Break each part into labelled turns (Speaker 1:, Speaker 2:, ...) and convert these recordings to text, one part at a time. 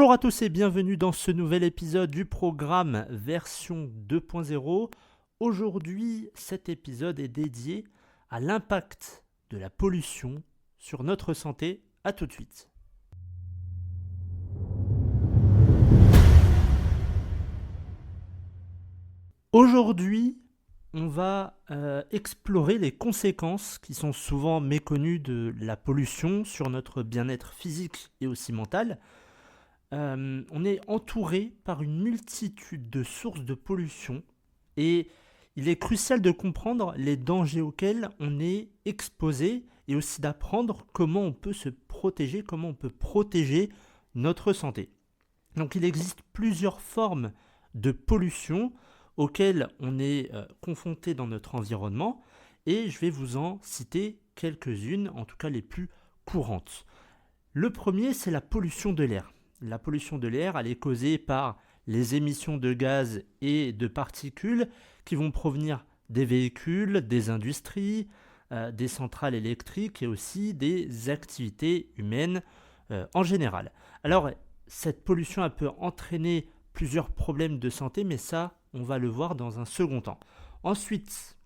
Speaker 1: Bonjour à tous et bienvenue dans ce nouvel épisode du programme version 2.0. Aujourd'hui, cet épisode est dédié à l'impact de la pollution sur notre santé. À tout de suite. Aujourd'hui, on va explorer les conséquences qui sont souvent méconnues de la pollution sur notre bien-être physique et aussi mental. On est entouré par une multitude de sources de pollution et il est crucial de comprendre les dangers auxquels on est exposé et aussi d'apprendre comment on peut se protéger, comment on peut protéger notre santé. Donc il existe plusieurs formes de pollution auxquelles on est confronté dans notre environnement et je vais vous en citer quelques-unes, en tout cas les plus courantes. Le premier, c'est la pollution de l'air. La pollution de l'air, elle est causée par les émissions de gaz et de particules qui vont provenir des véhicules, des industries, des centrales électriques et aussi des activités humaines en général. Alors, cette pollution elle peut entraîner plusieurs problèmes de santé, mais ça, on va le voir dans un second temps. Ensuite,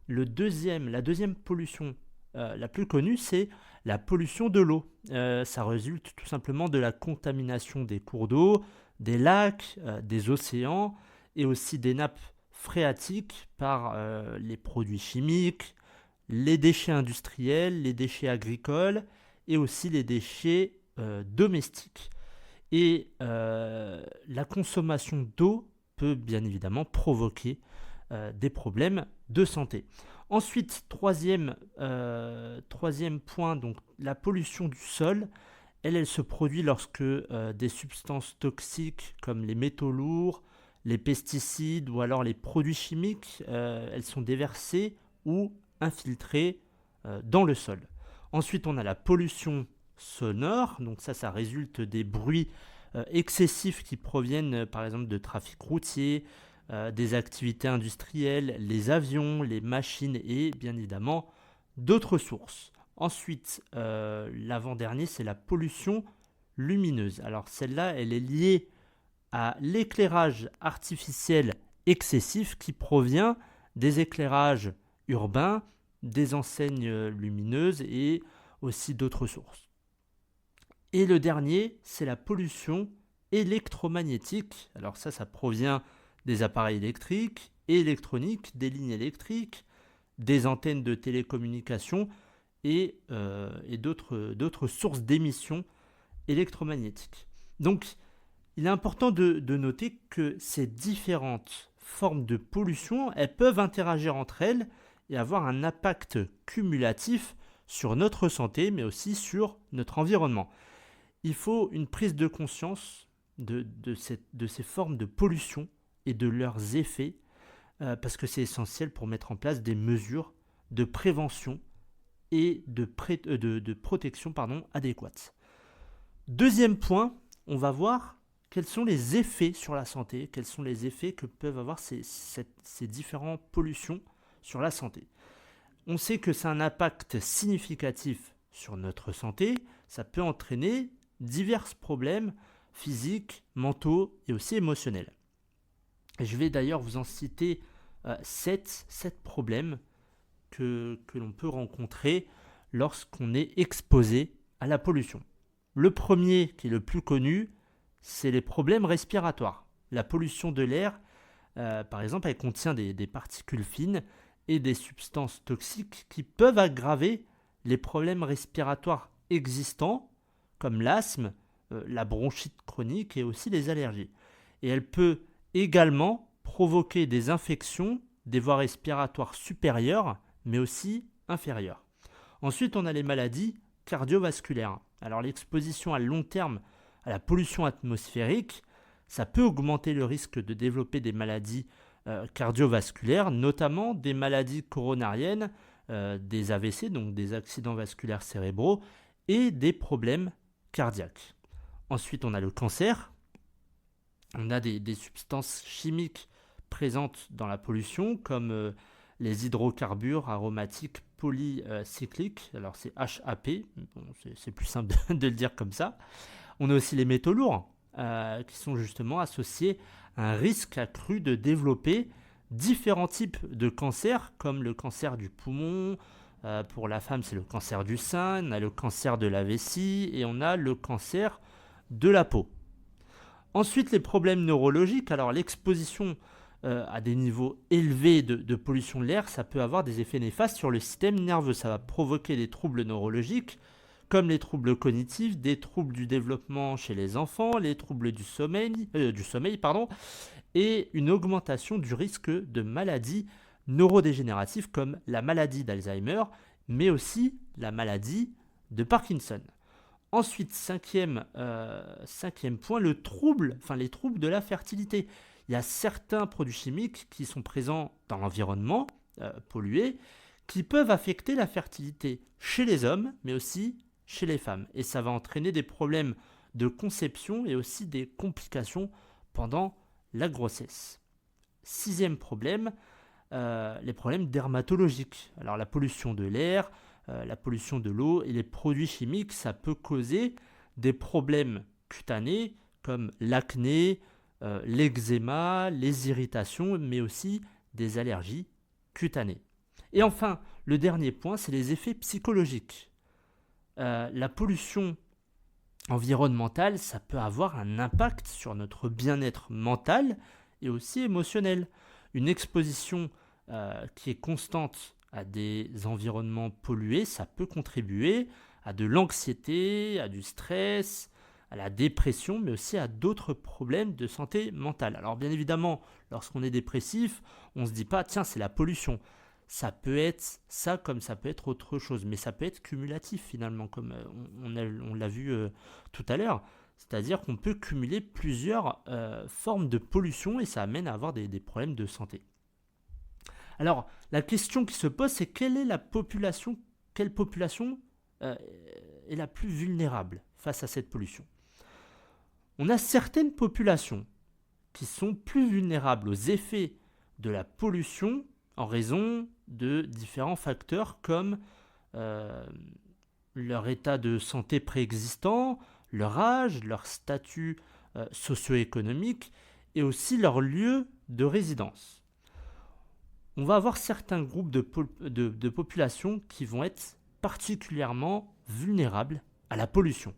Speaker 1: la deuxième pollution la plus connue, c'est la pollution de l'eau. Ça résulte tout simplement de la contamination des cours d'eau, des lacs, des océans et aussi des nappes phréatiques par les produits chimiques, les déchets industriels, les déchets agricoles et aussi les déchets domestiques. Et la consommation d'eau peut bien évidemment provoquer des problèmes de santé. Ensuite, troisième point, donc la pollution du sol, elle se produit lorsque des substances toxiques comme les métaux lourds, les pesticides ou alors les produits chimiques, elles sont déversées ou infiltrées dans le sol. Ensuite, on a la pollution sonore, donc ça résulte des bruits excessifs qui proviennent par exemple de trafic routier, des activités industrielles, les avions, les machines et bien évidemment d'autres sources. Ensuite, l'avant-dernier, c'est la pollution lumineuse. Alors celle-là, elle est liée à l'éclairage artificiel excessif qui provient des éclairages urbains, des enseignes lumineuses et aussi d'autres sources. Et le dernier, c'est la pollution électromagnétique. Alors ça provient des appareils électriques et électroniques, des lignes électriques, des antennes de télécommunication et d'autres sources d'émissions électromagnétiques. Donc, il est important de noter que ces différentes formes de pollution, elles peuvent interagir entre elles et avoir un impact cumulatif sur notre santé, mais aussi sur notre environnement. Il faut une prise de conscience de ces formes de pollution et de leurs effets, parce que c'est essentiel pour mettre en place des mesures de prévention et de protection adéquates. Deuxième point, on va voir quels sont les effets sur la santé, quels sont les effets que peuvent avoir ces différentes pollutions sur la santé. On sait que c'est un impact significatif sur notre santé, ça peut entraîner divers problèmes physiques, mentaux et aussi émotionnels. Je vais d'ailleurs vous en citer 7 problèmes que l'on peut rencontrer lorsqu'on est exposé à la pollution. Le premier, qui est le plus connu, c'est les problèmes respiratoires. La pollution de l'air, par exemple, elle contient des particules fines et des substances toxiques qui peuvent aggraver les problèmes respiratoires existants, comme l'asthme, la bronchite chronique et aussi les allergies. Et elle peut également provoquer des infections des voies respiratoires supérieures, mais aussi inférieures. Ensuite, on a les maladies cardiovasculaires. Alors l'exposition à long terme à la pollution atmosphérique, ça peut augmenter le risque de développer des maladies cardiovasculaires, notamment des maladies coronariennes, des AVC, donc des accidents vasculaires cérébraux, et des problèmes cardiaques. Ensuite, on a le cancer. On a des substances chimiques présentes dans la pollution, comme les hydrocarbures aromatiques polycycliques. Alors c'est HAP, bon, c'est plus simple de le dire comme ça. On a aussi les métaux lourds. qui sont justement associés à un risque accru de développer différents types de cancers, comme le cancer du poumon, pour la femme c'est le cancer du sein, on a le cancer de la vessie et on a le cancer de la peau. Ensuite, les problèmes neurologiques, alors l'exposition à des niveaux élevés de pollution de l'air, ça peut avoir des effets néfastes sur le système nerveux. Ça va provoquer des troubles neurologiques, comme les troubles cognitifs, des troubles du développement chez les enfants, les troubles du sommeil, et une augmentation du risque de maladies neurodégénératives comme la maladie d'Alzheimer, mais aussi la maladie de Parkinson. Ensuite, cinquième point, les troubles de la fertilité. Il y a certains produits chimiques qui sont présents dans l'environnement pollué qui peuvent affecter la fertilité chez les hommes, mais aussi chez les femmes. Et ça va entraîner des problèmes de conception et aussi des complications pendant la grossesse. Sixième problème, les problèmes dermatologiques. Alors la pollution de l'air, la pollution de l'eau et les produits chimiques, ça peut causer des problèmes cutanés comme l'acné, l'eczéma, les irritations, mais aussi des allergies cutanées. Et enfin, le dernier point, c'est les effets psychologiques. La pollution environnementale, ça peut avoir un impact sur notre bien-être mental et aussi émotionnel. Une exposition qui est constante à des environnements pollués, ça peut contribuer à de l'anxiété, à du stress, à la dépression, mais aussi à d'autres problèmes de santé mentale. Alors bien évidemment, lorsqu'on est dépressif, on ne se dit pas « tiens, c'est la pollution ». Ça peut être ça comme ça peut être autre chose, mais ça peut être cumulatif finalement, comme on l'a vu tout à l'heure. C'est-à-dire qu'on peut cumuler plusieurs formes de pollution et ça amène à avoir des problèmes de santé. Alors, la question qui se pose, c'est quelle population est la plus vulnérable face à cette pollution ? On a certaines populations qui sont plus vulnérables aux effets de la pollution en raison de différents facteurs comme leur état de santé préexistant, leur âge, leur statut socio-économique et aussi leur lieu de résidence. On va avoir certains groupes de populations qui vont être particulièrement vulnérables à la pollution.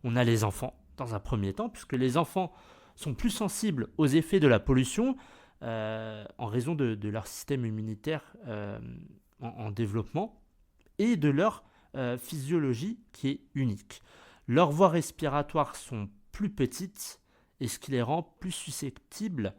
Speaker 1: On a les enfants, dans un premier temps, puisque les enfants sont plus sensibles aux effets de la pollution en raison de leur système immunitaire en développement et de leur physiologie qui est unique. Leurs voies respiratoires sont plus petites et ce qui les rend plus susceptibles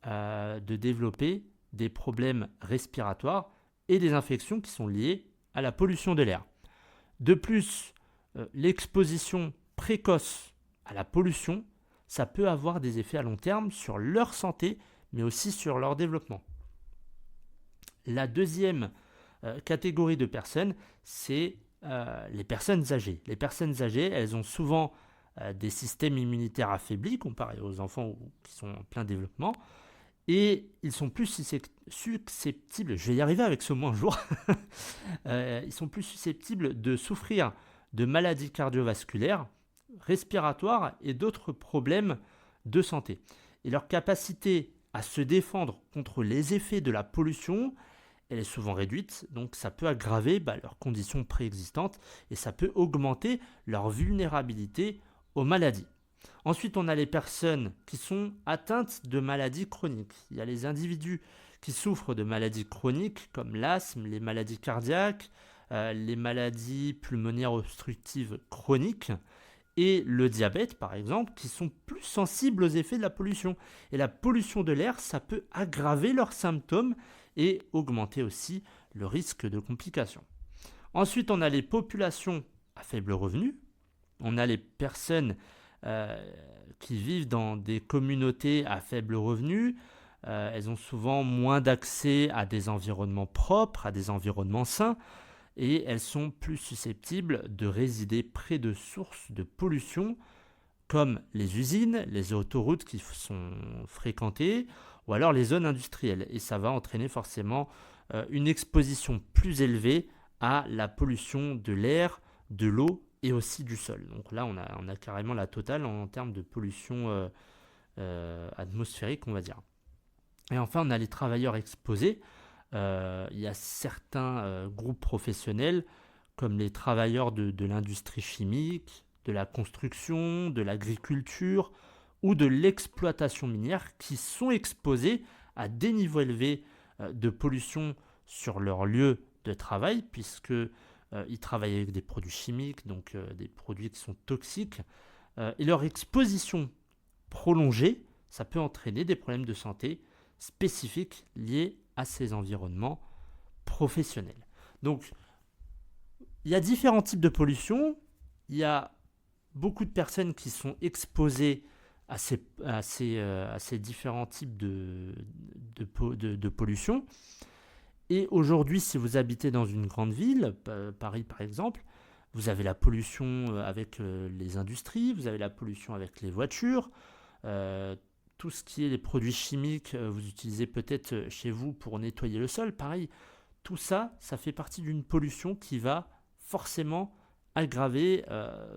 Speaker 1: de développer des problèmes respiratoires et des infections qui sont liées à la pollution de l'air. De plus, l'exposition précoce à la pollution, ça peut avoir des effets à long terme sur leur santé, mais aussi sur leur développement. La deuxième catégorie de personnes, c'est les personnes âgées. Les personnes âgées, elles ont souvent des systèmes immunitaires affaiblis comparés aux enfants qui sont en plein développement. Et ils sont plus susceptibles, je vais y arriver avec ce mot un jour, ils sont plus susceptibles de souffrir de maladies cardiovasculaires, respiratoires et d'autres problèmes de santé. Et leur capacité à se défendre contre les effets de la pollution, elle est souvent réduite, donc ça peut aggraver leurs conditions préexistantes et ça peut augmenter leur vulnérabilité aux maladies. Ensuite, on a les personnes qui sont atteintes de maladies chroniques. Il y a les individus qui souffrent de maladies chroniques comme l'asthme, les maladies cardiaques, les maladies pulmonaires obstructives chroniques et le diabète, par exemple, qui sont plus sensibles aux effets de la pollution. Et la pollution de l'air, ça peut aggraver leurs symptômes et augmenter aussi le risque de complications. Ensuite, on a les populations à faible revenu. On a les personnes qui vivent dans des communautés à faible revenu. Elles ont souvent moins d'accès à des environnements propres, à des environnements sains, et elles sont plus susceptibles de résider près de sources de pollution comme les usines, les autoroutes qui sont fréquentées, ou alors les zones industrielles. Et ça va entraîner forcément une exposition plus élevée à la pollution de l'air, de l'eau et aussi du sol. Donc là, on a carrément la totale en termes de pollution atmosphérique, on va dire. Et enfin, on a les travailleurs exposés. Il y a certains groupes professionnels, comme les travailleurs de l'industrie chimique, de la construction, de l'agriculture ou de l'exploitation minière, qui sont exposés à des niveaux élevés de pollution sur leur lieu de travail, puisque ils travaillent avec des produits chimiques, donc des produits qui sont toxiques, et leur exposition prolongée, ça peut entraîner des problèmes de santé spécifiques liés à ces environnements professionnels. Donc, il y a différents types de pollution. Il y a beaucoup de personnes qui sont exposées à ces différents types de pollution. Et aujourd'hui, si vous habitez dans une grande ville, Paris par exemple, vous avez la pollution avec les industries, vous avez la pollution avec les voitures, tout ce qui est les produits chimiques, vous utilisez peut-être chez vous pour nettoyer le sol, pareil, tout ça, ça fait partie d'une pollution qui va forcément aggraver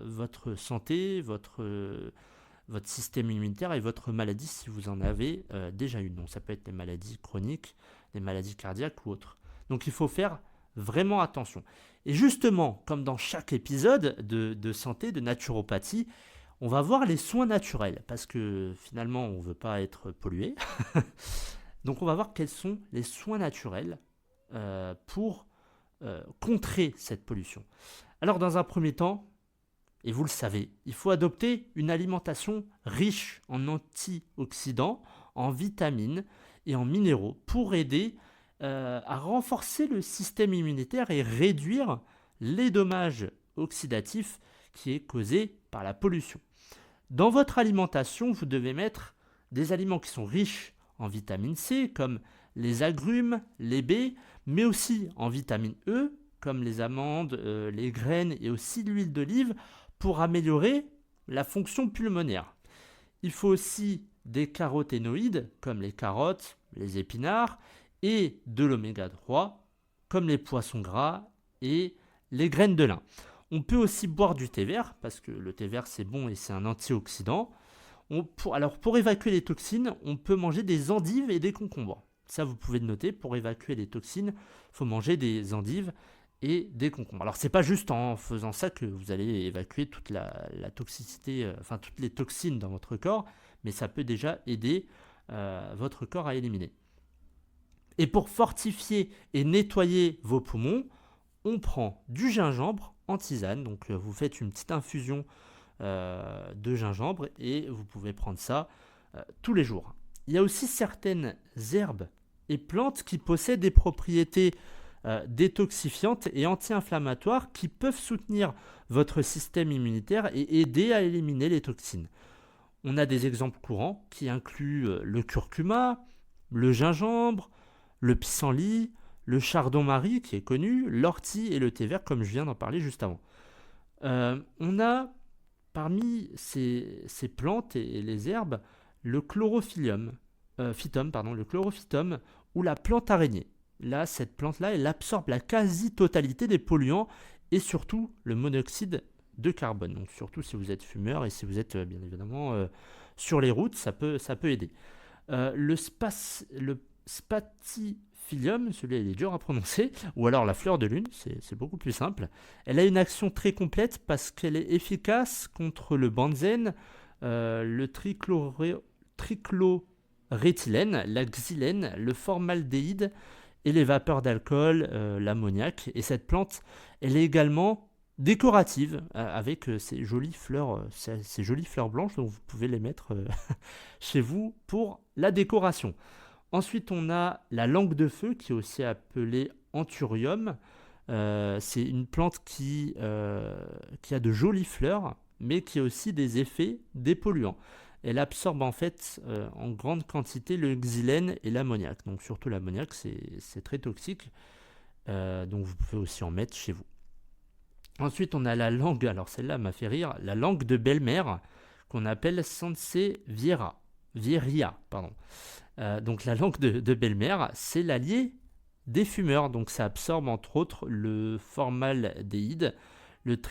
Speaker 1: votre santé, votre système immunitaire et votre maladie si vous en avez déjà une. Donc ça peut être des maladies chroniques, des maladies cardiaques ou autres. Donc il faut faire vraiment attention. Et justement, comme dans chaque épisode de santé, de naturopathie, on va voir les soins naturels, parce que finalement, on ne veut pas être pollué. Donc on va voir quels sont les soins naturels pour contrer cette pollution. Alors dans un premier temps, et vous le savez, il faut adopter une alimentation riche en antioxydants, en vitamines et en minéraux pour aider à renforcer le système immunitaire et réduire les dommages oxydatifs qui est causé par la pollution. Dans votre alimentation, vous devez mettre des aliments qui sont riches en vitamine C, comme les agrumes, les baies, mais aussi en vitamine E, comme les amandes, les graines et aussi l'huile d'olive, pour améliorer la fonction pulmonaire. Il faut aussi des caroténoïdes, comme les carottes, les épinards, et de l'oméga 3, comme les poissons gras et les graines de lin. On peut aussi boire du thé vert, parce que le thé vert c'est bon et c'est un antioxydant. Pour évacuer les toxines, on peut manger des endives et des concombres. Ça, vous pouvez le noter, pour évacuer les toxines, il faut manger des endives et des concombres. Alors, c'est pas juste en faisant ça que vous allez évacuer toute la toxicité, toutes les toxines dans votre corps, mais ça peut déjà aider votre corps à éliminer. Et pour fortifier et nettoyer vos poumons, on prend du gingembre en tisane. Donc vous faites une petite infusion de gingembre et vous pouvez prendre ça tous les jours. Il y a aussi certaines herbes et plantes qui possèdent des propriétés détoxifiantes et anti-inflammatoires qui peuvent soutenir votre système immunitaire et aider à éliminer les toxines. On a des exemples courants qui incluent le curcuma, le gingembre, le pissenlit, le chardon-marie qui est connu, l'ortie et le thé vert comme je viens d'en parler juste avant. On a parmi ces plantes et les herbes le chlorophytum ou la plante araignée. Là, cette plante-là, elle absorbe la quasi-totalité des polluants et surtout le monoxyde de carbone. Donc surtout si vous êtes fumeur et si vous êtes bien évidemment sur les routes, ça peut aider. Le spathiphyllum, celui-là il est dur à prononcer, ou alors la fleur de lune, c'est beaucoup plus simple. Elle a une action très complète parce qu'elle est efficace contre le benzène, le trichloroéthylène, la xylène, le formaldéhyde et les vapeurs d'alcool, l'ammoniac. Et cette plante, elle est également décorative avec ces jolies fleurs blanches, donc vous pouvez les mettre chez vous pour la décoration. Ensuite, on a la langue de feu, qui est aussi appelée anthurium. C'est une plante qui a de jolies fleurs, mais qui a aussi des effets dépolluants. Elle absorbe en fait en grande quantité le xylène et l'ammoniac. Donc surtout l'ammoniac, c'est très toxique. Donc vous pouvez aussi en mettre chez vous. Ensuite, on a la langue, alors celle-là m'a fait rire, la langue de belle-mère, qu'on appelle Sansevieria. Donc la langue de belle-mère, c'est l'allié des fumeurs. Donc ça absorbe entre autres le formaldéhyde, le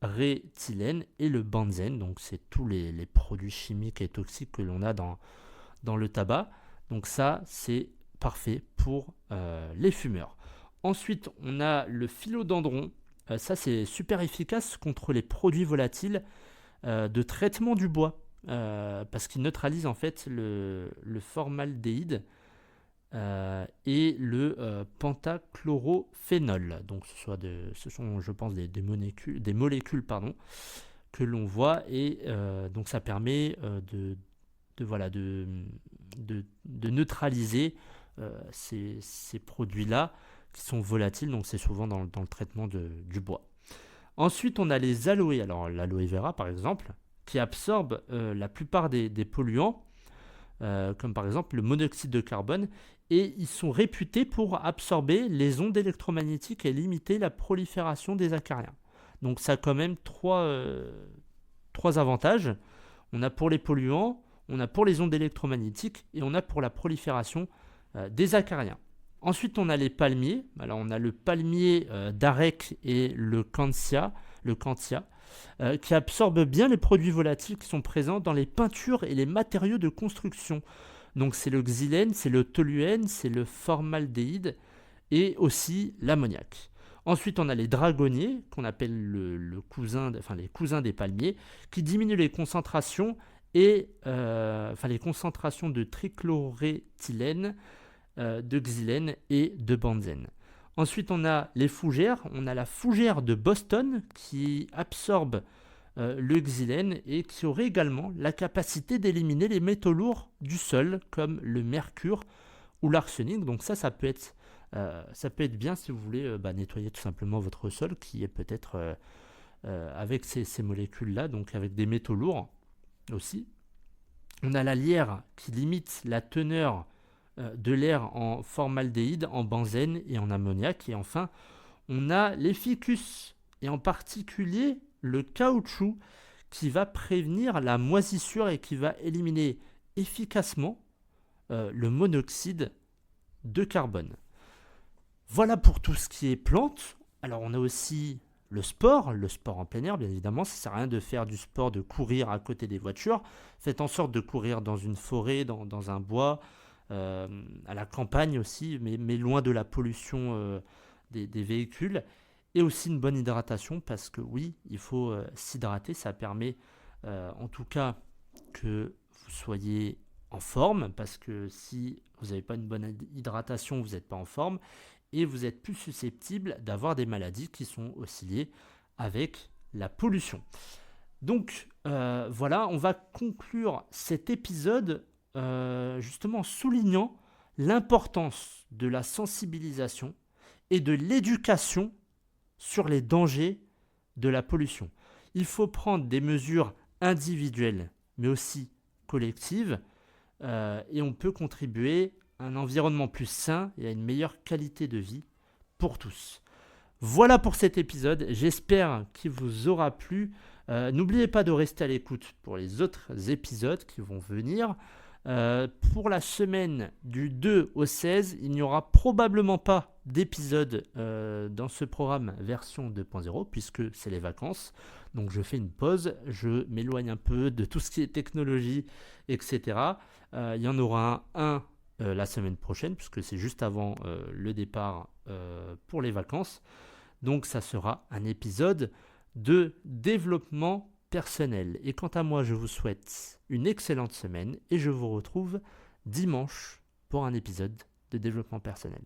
Speaker 1: cyclohexylréthylène et le benzène. Donc c'est tous les produits chimiques et toxiques que l'on a dans le tabac. Donc ça, c'est parfait pour les fumeurs. Ensuite, on a le philodendron. Ça, c'est super efficace contre les produits volatiles de traitement du bois. Parce qu'il neutralise en fait le formaldéhyde et le pentachlorophénol. Donc ce sont, je pense, des molécules pardon, que l'on voit, et donc ça permet de neutraliser ces produits-là qui sont volatiles, donc c'est souvent dans le traitement du bois. Ensuite, on a les aloés. Alors l'aloe vera par exemple, qui absorbe la plupart des polluants, comme par exemple le monoxyde de carbone, et ils sont réputés pour absorber les ondes électromagnétiques et limiter la prolifération des acariens. Donc ça a quand même trois avantages. On a pour les polluants, on a pour les ondes électromagnétiques et on a pour la prolifération des acariens. Ensuite, on a les palmiers. Alors, on a le palmier d'Arec et le Cantia, qui absorbent bien les produits volatiles qui sont présents dans les peintures et les matériaux de construction. Donc, c'est le xylène, c'est le toluène, c'est le formaldéhyde et aussi l'ammoniac. Ensuite, on a les dragonniers, qu'on appelle les cousins des palmiers, qui diminuent les concentrations les concentrations de trichloréthylène, de xylène et de benzène. Ensuite, on a les fougères. On a la fougère de Boston qui absorbe le xylène et qui aurait également la capacité d'éliminer les métaux lourds du sol, comme le mercure ou l'arsenic. Donc ça peut être bien si vous voulez nettoyer tout simplement votre sol qui est peut-être avec ces molécules-là, donc avec des métaux lourds aussi. On a la lierre qui limite la teneur de l'air en formaldéhyde, en benzène et en ammoniac. Et enfin, on a les ficus, et en particulier le caoutchouc, qui va prévenir la moisissure et qui va éliminer efficacement le monoxyde de carbone. Voilà pour tout ce qui est plantes. Alors on a aussi le sport en plein air, bien évidemment. Ça ne sert à rien de faire du sport, de courir à côté des voitures. Faites en sorte de courir dans une forêt, dans un bois, à la campagne aussi, mais loin de la pollution des véhicules. Et aussi une bonne hydratation, parce que oui, il faut s'hydrater. Ça permet en tout cas que vous soyez en forme, parce que si vous n'avez pas une bonne hydratation, vous n'êtes pas en forme, et vous êtes plus susceptible d'avoir des maladies qui sont aussi liées avec la pollution. Donc voilà, on va conclure cet épisode justement en soulignant l'importance de la sensibilisation et de l'éducation sur les dangers de la pollution. Il faut prendre des mesures individuelles, mais aussi collectives, et on peut contribuer à un environnement plus sain et à une meilleure qualité de vie pour tous. Voilà pour cet épisode, j'espère qu'il vous aura plu. N'oubliez pas de rester à l'écoute pour les autres épisodes qui vont venir. Pour la semaine du 2 au 16, il n'y aura probablement pas d'épisode dans ce programme version 2.0 puisque c'est les vacances. Donc je fais une pause, je m'éloigne un peu de tout ce qui est technologie, etc. Il y en aura un la semaine prochaine puisque c'est juste avant le départ pour les vacances. Donc ça sera un épisode de développement personnel. Et quant à moi, je vous souhaite une excellente semaine et je vous retrouve dimanche pour un épisode de développement personnel.